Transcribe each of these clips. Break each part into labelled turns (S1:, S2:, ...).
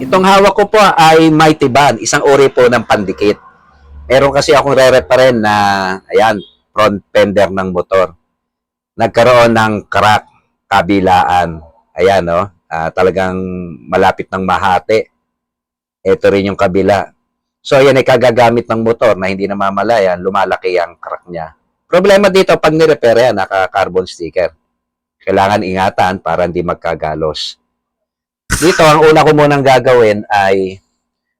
S1: Itong hawak ko po ay Mighty Band, isang uri po ng pandikit. Meron kasi akong re-repa rin na, ayan, front fender ng motor. Nagkaroon ng crack kabilaan. Ayan, no? Talagang malapit ng mahati. Ito rin yung kabila. So, yan ay kagagamit ng motor na hindi namamalayan, lumalaki ang crack niya. Problema dito, pag nirepair yan, naka-carbon sticker. Kailangan ingatan para hindi magkagalos. Dito, ang una ko munang gagawin ay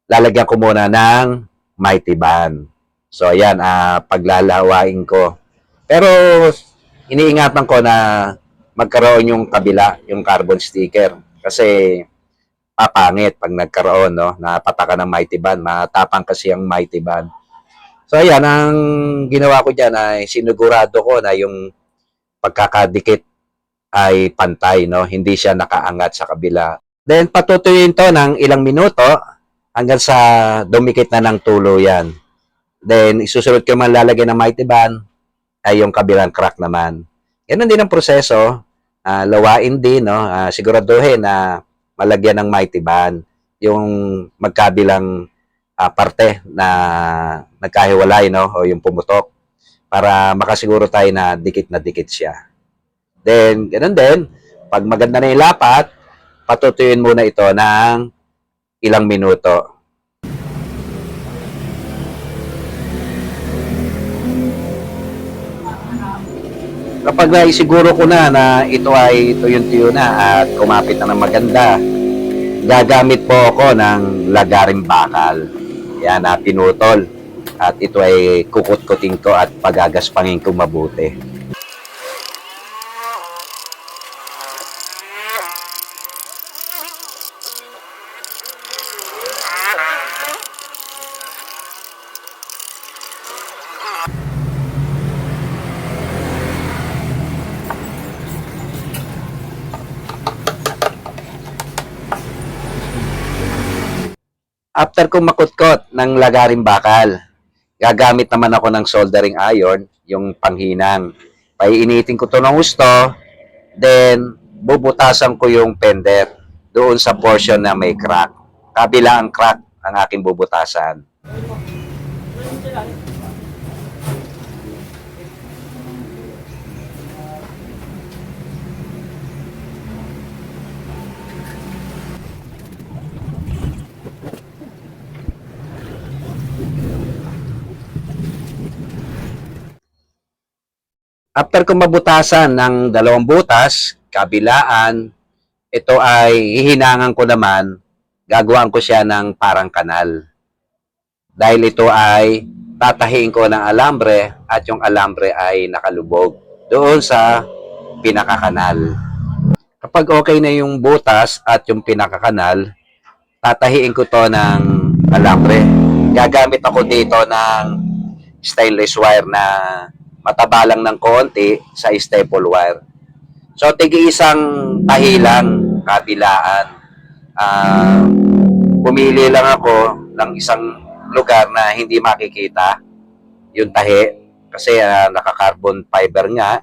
S1: lalagyan ko muna ng Mighty Band. So, ayan, paglalawain ko. Pero, iniingatan ko na magkaroon yung kabila, yung carbon sticker. Kasi, papangit pag nagkaroon, no? Napataka ng Mighty Band. Matapang kasi ang Mighty Band. So, ayan, ang ginawa ko dyan ay sinigurado ko na yung pagkakadikit ay pantay, no? Hindi siya nakaangat sa kabila. Then, patutuyuin to ng ilang minuto hanggang sa dumikit na ng tuluyan. Then, isusunod ko man lalagay ng Mighty Band ay yung kabilang crack naman. Ganun din ang proseso. Lawain din, no? Siguraduhin na malagyan ng Mighty Band yung magkabilang parte na nagkahiwalay, no? O yung pumutok para makasiguro tayo na dikit siya. Then, ganun din, pag maganda na yung lapat, patutuyuin muna ito ng ilang minuto. Kapag naisiguro ko na ito ay tuyo na at kumapit na ng maganda, gagamit po ako ng lagaring bakal. Yan, pinutol. At ito ay kukut-kutin ko at pagagaspangin ko mabuti. After kong makutkot ng lagaring bakal, gagamit naman ako ng soldering iron, yung panghinang. Paiinitin ko to ng gusto, then bubutasan ko yung fender doon sa portion na may crack. Kabila ang crack ang aking bubutasan. After kong mabutasan ng dalawang butas, kabilaan, ito ay hihinangan ko naman, gagawin ko siya ng parang kanal. Dahil ito ay tatahiin ko ng alambre at yung alambre ay nakalubog doon sa pinakakanal. Kapag okay na yung butas at yung pinakakanal, tatahiin ko to ng alambre. Gagamit ako dito ng stainless wire na mataba lang ng konti sa staple wire. So, tigi-isang tahi lang, kabilaan. Pumili lang ako ng isang lugar na hindi makikita yung tahi. Kasi naka-carbon fiber nga.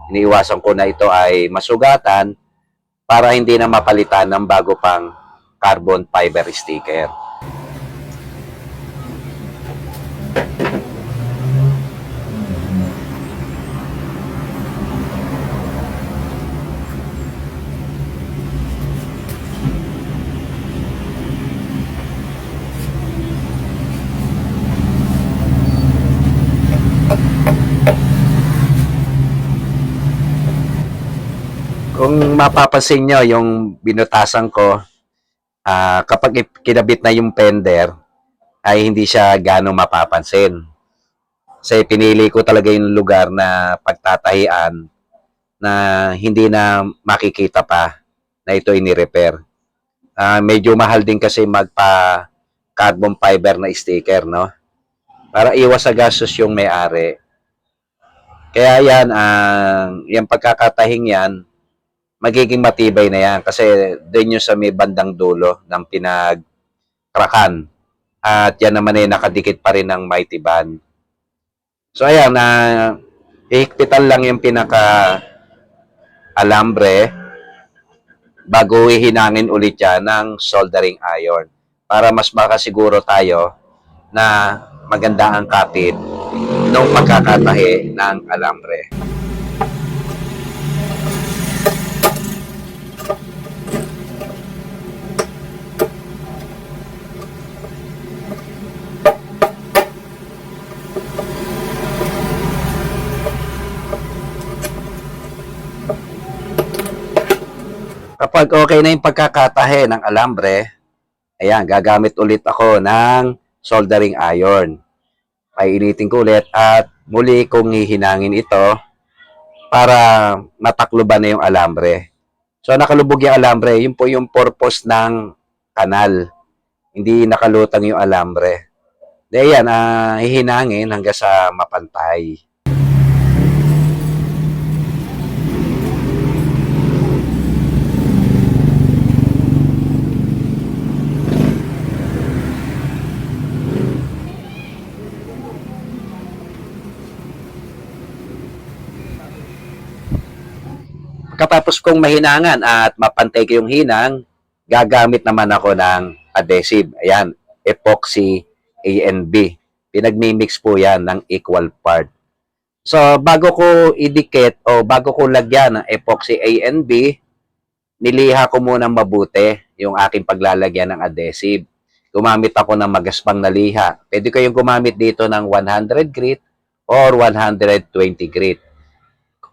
S1: Iniiwasan ko na ito ay masugatan para hindi na mapalitan ng bago pang carbon fiber sticker. Kung mapapansin nyo, yung binutasan ko, kapag kinabit na yung fender, ay hindi siya gano'ng mapapansin. Kasi pinili ko talaga yung lugar na pagtatahian na hindi na makikita pa na ito ini-repair. Medyo mahal din kasi magpa carbon fiber na sticker, no? Para iwas sa gastos yung may-ari. Kaya yan, yung pagkakatahing yan, magiging matibay na yan kasi doon yung sa may bandang dulo ng pinagkrakan. At yan naman ay nakadikit pa rin ng Mighty Band. So ayan, ihigpitan lang yung pinaka alambre bago ihinangin ulit yan ng soldering iron para mas makasiguro tayo na maganda ang kapit nung pagkakatahi ng alambre. Kapag okay na yung pagkakatahe ng alambre, ayan, gagamit ulit ako ng soldering iron. Painitin ko ulit at muli kong hihinangin ito para matakloban na yung alambre. So, nakalubog yung alambre. Yun po yung purpose ng kanal. Hindi nakalutang yung alambre. Di ayan, hihinangin hanggang sa mapantay. Kapapos kong mahinangan at mapantay ko yung hinang, gagamit naman ako ng adhesive. Ayan, epoxy A and B. Pinagmimix po yan ng equal part. So, bago ko idikit o bago ko lagyan ng epoxy A and B, niliha ko muna mabuti yung aking paglalagyan ng adhesive. Gumamit ako ng magaspang na liha. Pwede kayong gumamit dito ng 100 grit or 120 grit.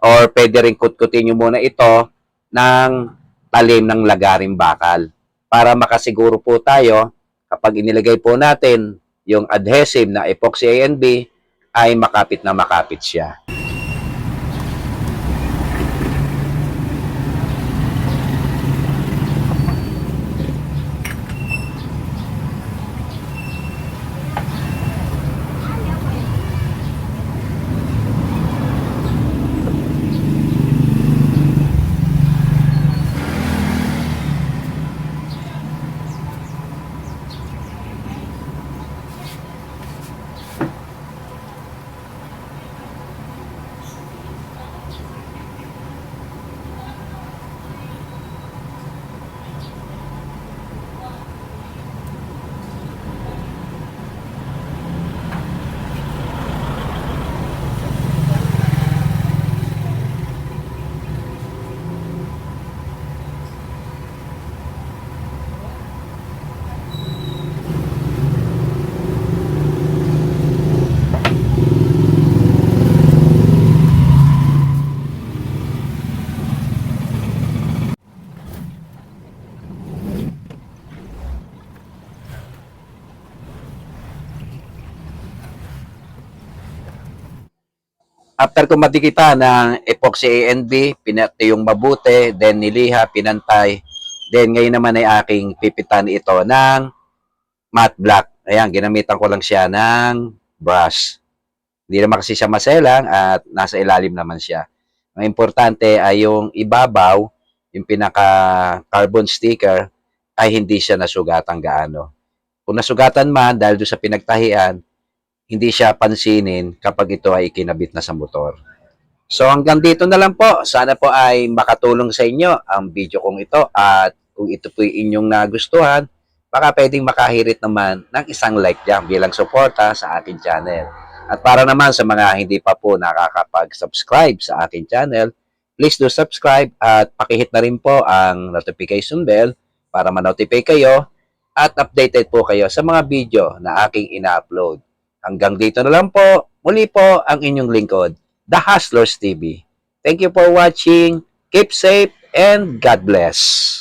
S1: Or pwede rin kutkutin nyo muna ito ng talim ng lagaring bakal para makasiguro po tayo kapag inilagay po natin yung adhesive na epoxy A and B ay makapit na makapit siya. After ko madikita ng epoxy A and B, pinati yung mabuti, then niliha, pinantay. Then ngayon naman ay aking pipitan ito ng matte black. Ayan, ginamitan ko lang siya ng brush. Hindi naman kasi siya maselang at nasa ilalim naman siya. Ang importante ay yung ibabaw, yung pinaka-carbon sticker, ay hindi siya nasugatan gaano. Kung nasugatan man dahil doon sa pinagtahian, hindi siya pansinin kapag ito ay ikinabit na sa motor. So hanggang dito na lang po. Sana po ay makatulong sa inyo ang video kong ito at kung ito po yung inyong nagustuhan, baka pwedeng makahirit naman ng isang like dyan bilang suporta sa akin channel. At para naman sa mga hindi pa po nakakapag-subscribe sa akin channel, please do subscribe at pakihit na rin po ang notification bell para ma-notify kayo at updated po kayo sa mga video na aking ina-upload. Hanggang dito na lang po. Muli po ang inyong lingkod, The Hustlers TV. Thank you for watching. Keep safe and God bless.